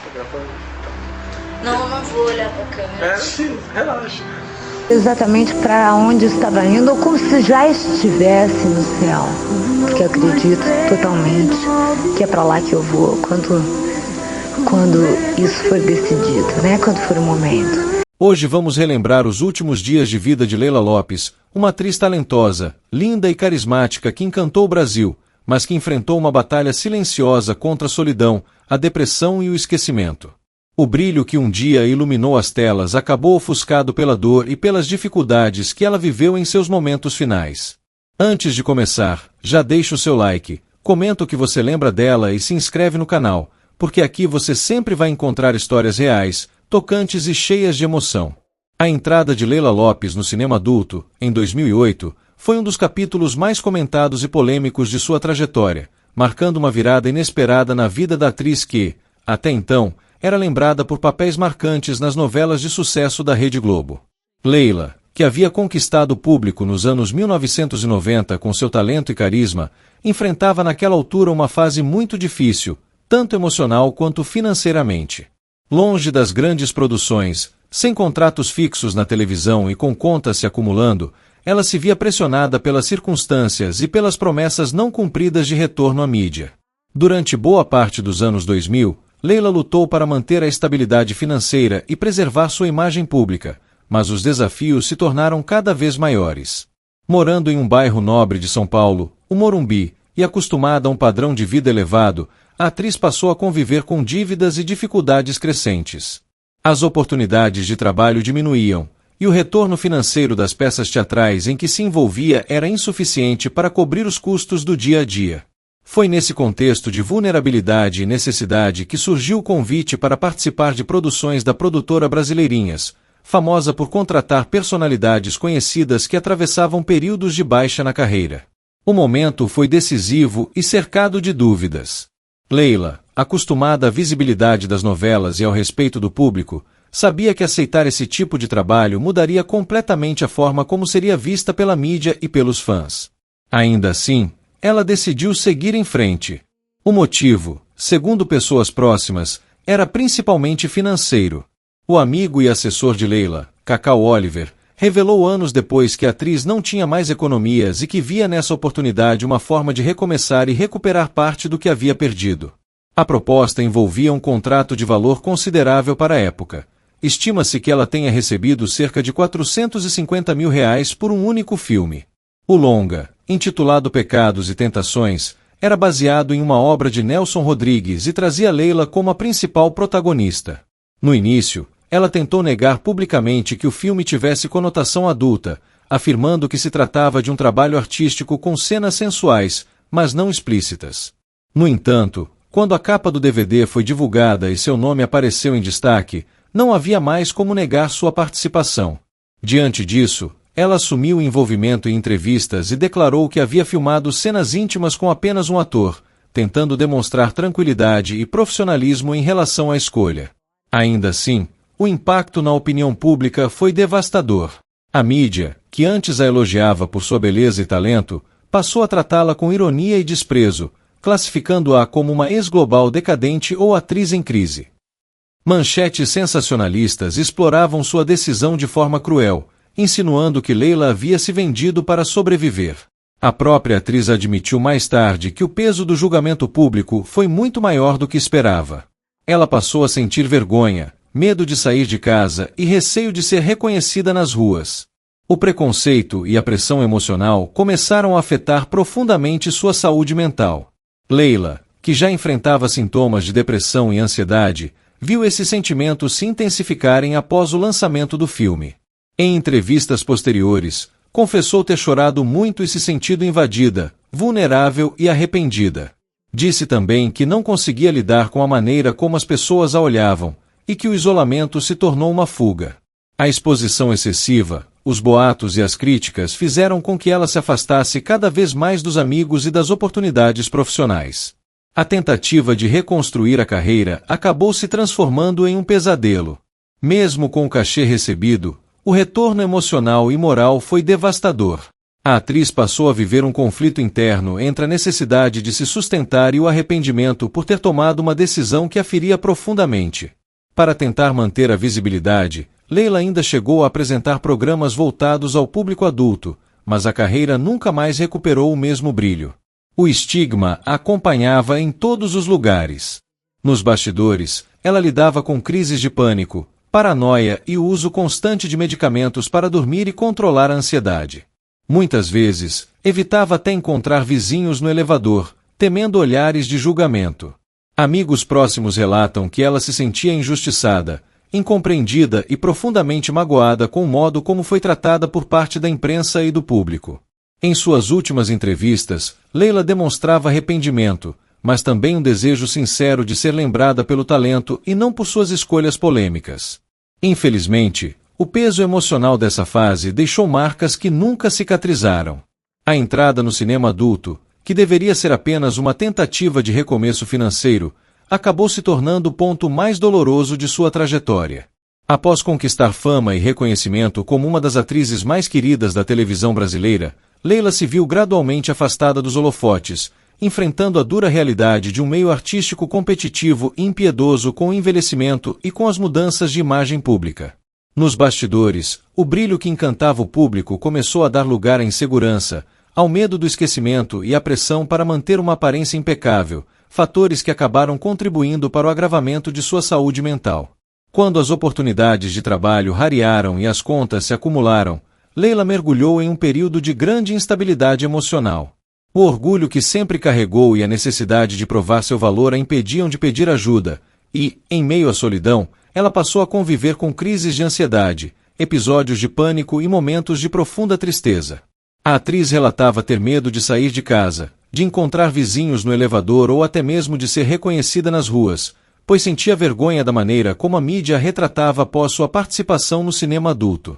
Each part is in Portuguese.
Tô gravando. Não, não vou olhar pra câmera. Sim, relaxa. Exatamente para onde estava indo, ou como se já estivesse no céu. Porque acredito totalmente que é para lá que eu vou quando isso for decidido, né? Quando for o momento. Hoje vamos relembrar os últimos dias de vida de Leila Lopes, uma atriz talentosa, linda e carismática que encantou o Brasil, mas que enfrentou uma batalha silenciosa contra a solidão, a depressão e o esquecimento. O brilho que um dia iluminou as telas acabou ofuscado pela dor e pelas dificuldades que ela viveu em seus momentos finais. Antes de começar, já deixa o seu like, comenta o que você lembra dela e se inscreve no canal, porque aqui você sempre vai encontrar histórias reais, tocantes e cheias de emoção. A entrada de Leila Lopes no cinema adulto, em 2008, foi um dos capítulos mais comentados e polêmicos de sua trajetória, marcando uma virada inesperada na vida da atriz que, até então, era lembrada por papéis marcantes nas novelas de sucesso da Rede Globo. Leila, que havia conquistado o público nos anos 1990 com seu talento e carisma, enfrentava naquela altura uma fase muito difícil, tanto emocional quanto financeiramente. Longe das grandes produções, sem contratos fixos na televisão e com contas se acumulando, ela se via pressionada pelas circunstâncias e pelas promessas não cumpridas de retorno à mídia. Durante boa parte dos anos 2000, Leila lutou para manter a estabilidade financeira e preservar sua imagem pública, mas os desafios se tornaram cada vez maiores. Morando em um bairro nobre de São Paulo, o Morumbi, e acostumada a um padrão de vida elevado, a atriz passou a conviver com dívidas e dificuldades crescentes. As oportunidades de trabalho diminuíam, e o retorno financeiro das peças teatrais em que se envolvia era insuficiente para cobrir os custos do dia a dia. Foi nesse contexto de vulnerabilidade e necessidade que surgiu o convite para participar de produções da produtora Brasileirinhas, famosa por contratar personalidades conhecidas que atravessavam períodos de baixa na carreira. O momento foi decisivo e cercado de dúvidas. Leila, acostumada à visibilidade das novelas e ao respeito do público, sabia que aceitar esse tipo de trabalho mudaria completamente a forma como seria vista pela mídia e pelos fãs. Ainda assim, ela decidiu seguir em frente. O motivo, segundo pessoas próximas, era principalmente financeiro. O amigo e assessor de Leila, Cacau Oliver, revelou anos depois que a atriz não tinha mais economias e que via nessa oportunidade uma forma de recomeçar e recuperar parte do que havia perdido. A proposta envolvia um contrato de valor considerável para a época. Estima-se que ela tenha recebido cerca de R$ 450 mil por um único filme. O longa, intitulado Pecados e Tentações, era baseado em uma obra de Nelson Rodrigues e trazia Leila como a principal protagonista. No início, ela tentou negar publicamente que o filme tivesse conotação adulta, afirmando que se tratava de um trabalho artístico com cenas sensuais, mas não explícitas. No entanto, quando a capa do DVD foi divulgada e seu nome apareceu em destaque, não havia mais como negar sua participação. Diante disso, ela assumiu o envolvimento em entrevistas e declarou que havia filmado cenas íntimas com apenas um ator, tentando demonstrar tranquilidade e profissionalismo em relação à escolha. Ainda assim, o impacto na opinião pública foi devastador. A mídia, que antes a elogiava por sua beleza e talento, passou a tratá-la com ironia e desprezo, classificando-a como uma ex-global decadente ou atriz em crise. Manchetes sensacionalistas exploravam sua decisão de forma cruel, insinuando que Leila havia se vendido para sobreviver. A própria atriz admitiu mais tarde que o peso do julgamento público foi muito maior do que esperava. Ela passou a sentir vergonha, medo de sair de casa e receio de ser reconhecida nas ruas. O preconceito e a pressão emocional começaram a afetar profundamente sua saúde mental. Leila, que já enfrentava sintomas de depressão e ansiedade, viu esses sentimentos se intensificarem após o lançamento do filme. Em entrevistas posteriores, confessou ter chorado muito e se sentido invadida, vulnerável e arrependida. Disse também que não conseguia lidar com a maneira como as pessoas a olhavam, e que o isolamento se tornou uma fuga. A exposição excessiva, os boatos e as críticas fizeram com que ela se afastasse cada vez mais dos amigos e das oportunidades profissionais. A tentativa de reconstruir a carreira acabou se transformando em um pesadelo. Mesmo com o cachê recebido, o retorno emocional e moral foi devastador. A atriz passou a viver um conflito interno entre a necessidade de se sustentar e o arrependimento por ter tomado uma decisão que a feria profundamente. Para tentar manter a visibilidade, Leila ainda chegou a apresentar programas voltados ao público adulto, mas a carreira nunca mais recuperou o mesmo brilho. O estigma a acompanhava em todos os lugares. Nos bastidores, ela lidava com crises de pânico, paranoia e o uso constante de medicamentos para dormir e controlar a ansiedade. Muitas vezes, evitava até encontrar vizinhos no elevador, temendo olhares de julgamento. Amigos próximos relatam que ela se sentia injustiçada, incompreendida e profundamente magoada com o modo como foi tratada por parte da imprensa e do público. Em suas últimas entrevistas, Leila demonstrava arrependimento, mas também um desejo sincero de ser lembrada pelo talento e não por suas escolhas polêmicas. Infelizmente, o peso emocional dessa fase deixou marcas que nunca cicatrizaram. A entrada no cinema adulto, que deveria ser apenas uma tentativa de recomeço financeiro, acabou se tornando o ponto mais doloroso de sua trajetória. Após conquistar fama e reconhecimento como uma das atrizes mais queridas da televisão brasileira, Leila se viu gradualmente afastada dos holofotes, enfrentando a dura realidade de um meio artístico competitivo e impiedoso com o envelhecimento e com as mudanças de imagem pública. Nos bastidores, o brilho que encantava o público começou a dar lugar à insegurança, ao medo do esquecimento e à pressão para manter uma aparência impecável, fatores que acabaram contribuindo para o agravamento de sua saúde mental. Quando as oportunidades de trabalho rarearam e as contas se acumularam, Leila mergulhou em um período de grande instabilidade emocional. O orgulho que sempre carregou e a necessidade de provar seu valor a impediam de pedir ajuda, e, em meio à solidão, ela passou a conviver com crises de ansiedade, episódios de pânico e momentos de profunda tristeza. A atriz relatava ter medo de sair de casa, de encontrar vizinhos no elevador ou até mesmo de ser reconhecida nas ruas, pois sentia vergonha da maneira como a mídia a retratava após sua participação no cinema adulto.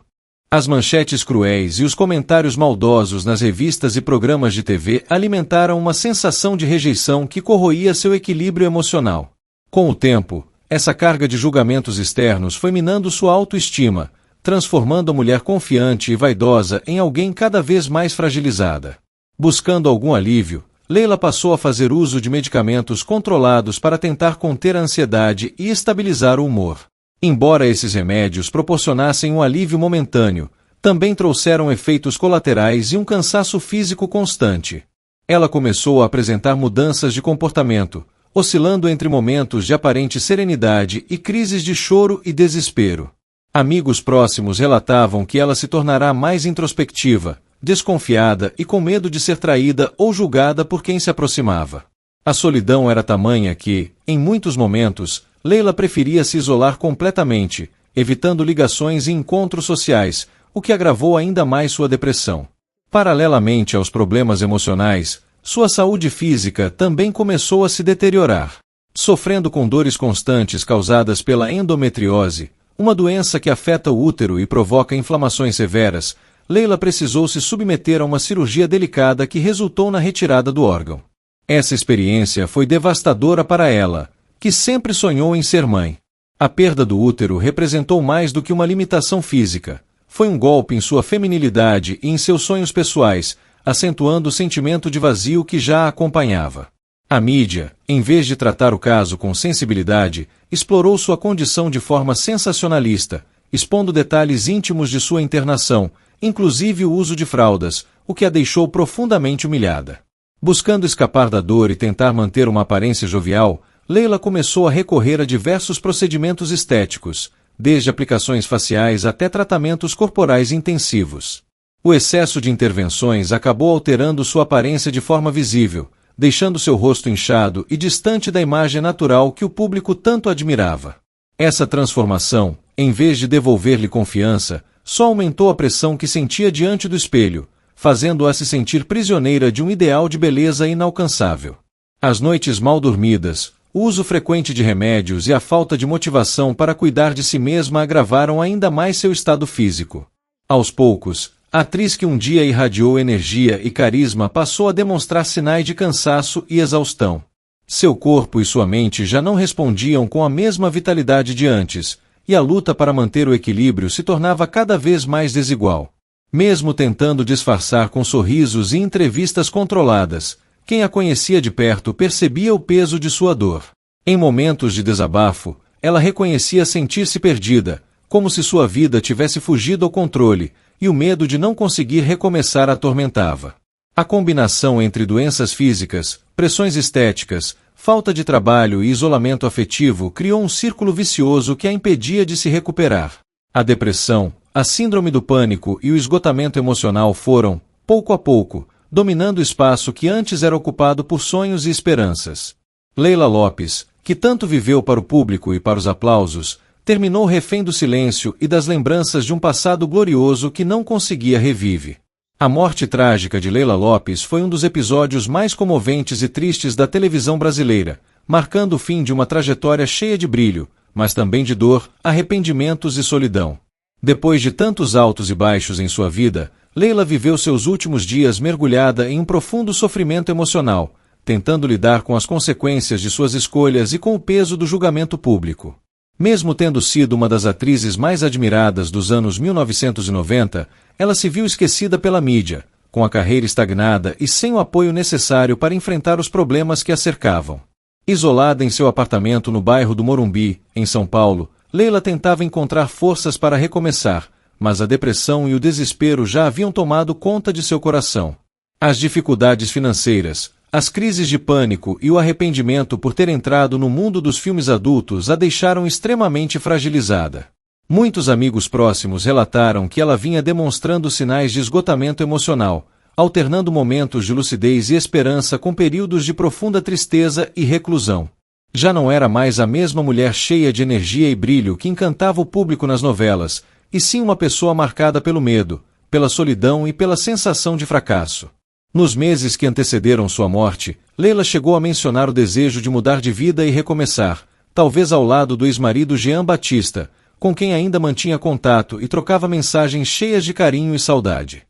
As manchetes cruéis e os comentários maldosos nas revistas e programas de TV alimentaram uma sensação de rejeição que corroía seu equilíbrio emocional. Com o tempo, essa carga de julgamentos externos foi minando sua autoestima, transformando a mulher confiante e vaidosa em alguém cada vez mais fragilizada. Buscando algum alívio, Leila passou a fazer uso de medicamentos controlados para tentar conter a ansiedade e estabilizar o humor. Embora esses remédios proporcionassem um alívio momentâneo, também trouxeram efeitos colaterais e um cansaço físico constante. Ela começou a apresentar mudanças de comportamento, oscilando entre momentos de aparente serenidade e crises de choro e desespero. Amigos próximos relatavam que ela se tornará mais introspectiva, desconfiada e com medo de ser traída ou julgada por quem se aproximava. A solidão era tamanha que, em muitos momentos, Leila preferia se isolar completamente, evitando ligações e encontros sociais, o que agravou ainda mais sua depressão. Paralelamente aos problemas emocionais, sua saúde física também começou a se deteriorar. Sofrendo com dores constantes causadas pela endometriose, uma doença que afeta o útero e provoca inflamações severas, Leila precisou se submeter a uma cirurgia delicada que resultou na retirada do órgão. Essa experiência foi devastadora para ela, que sempre sonhou em ser mãe. A perda do útero representou mais do que uma limitação física. Foi um golpe em sua feminilidade e em seus sonhos pessoais, acentuando o sentimento de vazio que já a acompanhava. A mídia, em vez de tratar o caso com sensibilidade, explorou sua condição de forma sensacionalista, expondo detalhes íntimos de sua internação, inclusive o uso de fraldas, o que a deixou profundamente humilhada. Buscando escapar da dor e tentar manter uma aparência jovial, Leila começou a recorrer a diversos procedimentos estéticos, desde aplicações faciais até tratamentos corporais intensivos. O excesso de intervenções acabou alterando sua aparência de forma visível, deixando seu rosto inchado e distante da imagem natural que o público tanto admirava. Essa transformação, em vez de devolver-lhe confiança, só aumentou a pressão que sentia diante do espelho, fazendo-a se sentir prisioneira de um ideal de beleza inalcançável. As noites mal dormidas, o uso frequente de remédios e a falta de motivação para cuidar de si mesma agravaram ainda mais seu estado físico. Aos poucos, a atriz que um dia irradiou energia e carisma passou a demonstrar sinais de cansaço e exaustão. Seu corpo e sua mente já não respondiam com a mesma vitalidade de antes, e a luta para manter o equilíbrio se tornava cada vez mais desigual. Mesmo tentando disfarçar com sorrisos e entrevistas controladas, quem a conhecia de perto percebia o peso de sua dor. Em momentos de desabafo, ela reconhecia sentir-se perdida, como se sua vida tivesse fugido ao controle, e o medo de não conseguir recomeçar a atormentava. A combinação entre doenças físicas, pressões estéticas, falta de trabalho e isolamento afetivo criou um círculo vicioso que a impedia de se recuperar. A depressão, a síndrome do pânico e o esgotamento emocional foram, pouco a pouco, dominando o espaço que antes era ocupado por sonhos e esperanças. Leila Lopes, que tanto viveu para o público e para os aplausos, terminou refém do silêncio e das lembranças de um passado glorioso que não conseguia reviver. A morte trágica de Leila Lopes foi um dos episódios mais comoventes e tristes da televisão brasileira, marcando o fim de uma trajetória cheia de brilho, mas também de dor, arrependimentos e solidão. Depois de tantos altos e baixos em sua vida, Leila viveu seus últimos dias mergulhada em um profundo sofrimento emocional, tentando lidar com as consequências de suas escolhas e com o peso do julgamento público. Mesmo tendo sido uma das atrizes mais admiradas dos anos 1990, ela se viu esquecida pela mídia, com a carreira estagnada e sem o apoio necessário para enfrentar os problemas que a cercavam. Isolada em seu apartamento no bairro do Morumbi, em São Paulo, Leila tentava encontrar forças para recomeçar, mas a depressão e o desespero já haviam tomado conta de seu coração. As dificuldades financeiras, as crises de pânico e o arrependimento por ter entrado no mundo dos filmes adultos a deixaram extremamente fragilizada. Muitos amigos próximos relataram que ela vinha demonstrando sinais de esgotamento emocional, alternando momentos de lucidez e esperança com períodos de profunda tristeza e reclusão. Já não era mais a mesma mulher cheia de energia e brilho que encantava o público nas novelas, e sim uma pessoa marcada pelo medo, pela solidão e pela sensação de fracasso. Nos meses que antecederam sua morte, Leila chegou a mencionar o desejo de mudar de vida e recomeçar, talvez ao lado do ex-marido Jean Batista, com quem ainda mantinha contato e trocava mensagens cheias de carinho e saudade.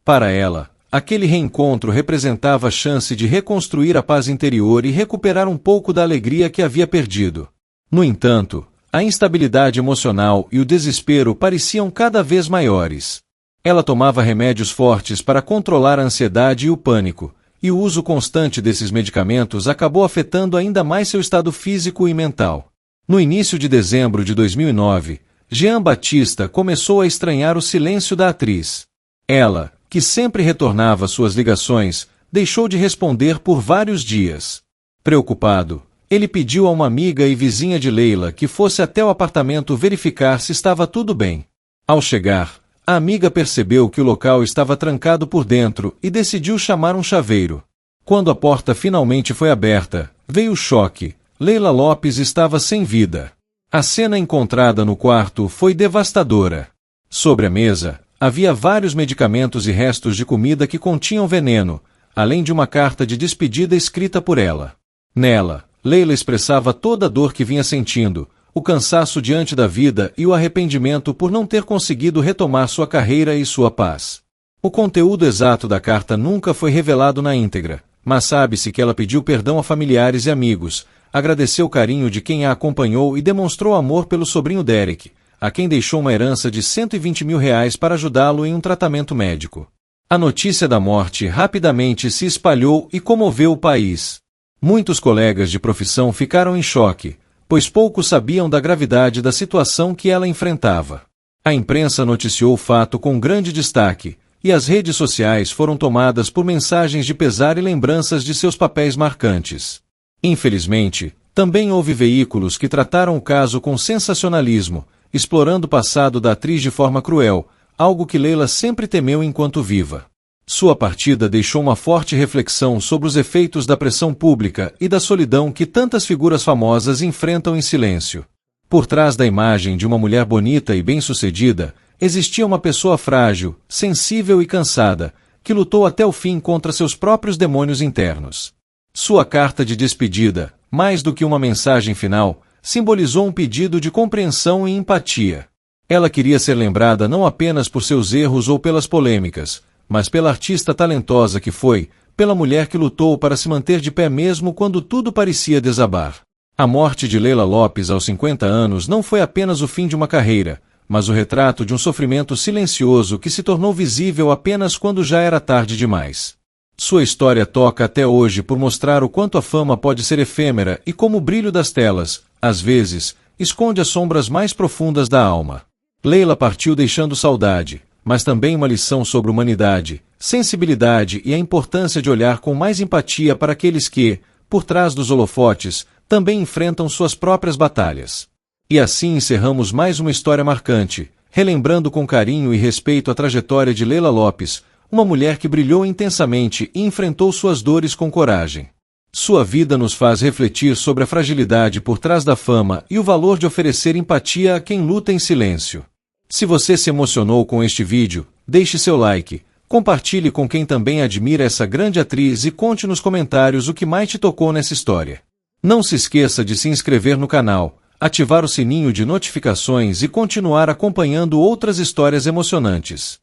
Para ela, aquele reencontro representava a chance de reconstruir a paz interior e recuperar um pouco da alegria que havia perdido. No entanto, a instabilidade emocional e o desespero pareciam cada vez maiores. Ela tomava remédios fortes para controlar a ansiedade e o pânico, e o uso constante desses medicamentos acabou afetando ainda mais seu estado físico e mental. No início de dezembro de 2009, Jean Batista começou a estranhar o silêncio da atriz. Ela, que sempre retornava suas ligações, deixou de responder por vários dias. Preocupado, ele pediu a uma amiga e vizinha de Leila que fosse até o apartamento verificar se estava tudo bem. Ao chegar, a amiga percebeu que o local estava trancado por dentro e decidiu chamar um chaveiro. Quando a porta finalmente foi aberta, veio o choque. Leila Lopes estava sem vida. A cena encontrada no quarto foi devastadora. Sobre a mesa, havia vários medicamentos e restos de comida que continham veneno, além de uma carta de despedida escrita por ela. Nela, Leila expressava toda a dor que vinha sentindo, o cansaço diante da vida e o arrependimento por não ter conseguido retomar sua carreira e sua paz. O conteúdo exato da carta nunca foi revelado na íntegra, mas sabe-se que ela pediu perdão a familiares e amigos, agradeceu o carinho de quem a acompanhou e demonstrou amor pelo sobrinho Derek, a quem deixou uma herança de R$120 mil para ajudá-lo em um tratamento médico. A notícia da morte rapidamente se espalhou e comoveu o país. Muitos colegas de profissão ficaram em choque, pois poucos sabiam da gravidade da situação que ela enfrentava. A imprensa noticiou o fato com grande destaque, e as redes sociais foram tomadas por mensagens de pesar e lembranças de seus papéis marcantes. Infelizmente, também houve veículos que trataram o caso com sensacionalismo, explorando o passado da atriz de forma cruel, algo que Leila sempre temeu enquanto viva. Sua partida deixou uma forte reflexão sobre os efeitos da pressão pública e da solidão que tantas figuras famosas enfrentam em silêncio. Por trás da imagem de uma mulher bonita e bem-sucedida, existia uma pessoa frágil, sensível e cansada, que lutou até o fim contra seus próprios demônios internos. Sua carta de despedida, mais do que uma mensagem final, simbolizou um pedido de compreensão e empatia. Ela queria ser lembrada não apenas por seus erros ou pelas polêmicas, mas pela artista talentosa que foi, pela mulher que lutou para se manter de pé mesmo quando tudo parecia desabar. A morte de Leila Lopes aos 50 anos não foi apenas o fim de uma carreira, mas o retrato de um sofrimento silencioso que se tornou visível apenas quando já era tarde demais. Sua história toca até hoje por mostrar o quanto a fama pode ser efêmera e como o brilho das telas, às vezes, esconde as sombras mais profundas da alma. Leila partiu deixando saudade, mas também uma lição sobre humanidade, sensibilidade e a importância de olhar com mais empatia para aqueles que, por trás dos holofotes, também enfrentam suas próprias batalhas. E assim encerramos mais uma história marcante, relembrando com carinho e respeito a trajetória de Leila Lopes, uma mulher que brilhou intensamente e enfrentou suas dores com coragem. Sua vida nos faz refletir sobre a fragilidade por trás da fama e o valor de oferecer empatia a quem luta em silêncio. Se você se emocionou com este vídeo, deixe seu like, compartilhe com quem também admira essa grande atriz e conte nos comentários o que mais te tocou nessa história. Não se esqueça de se inscrever no canal, ativar o sininho de notificações e continuar acompanhando outras histórias emocionantes.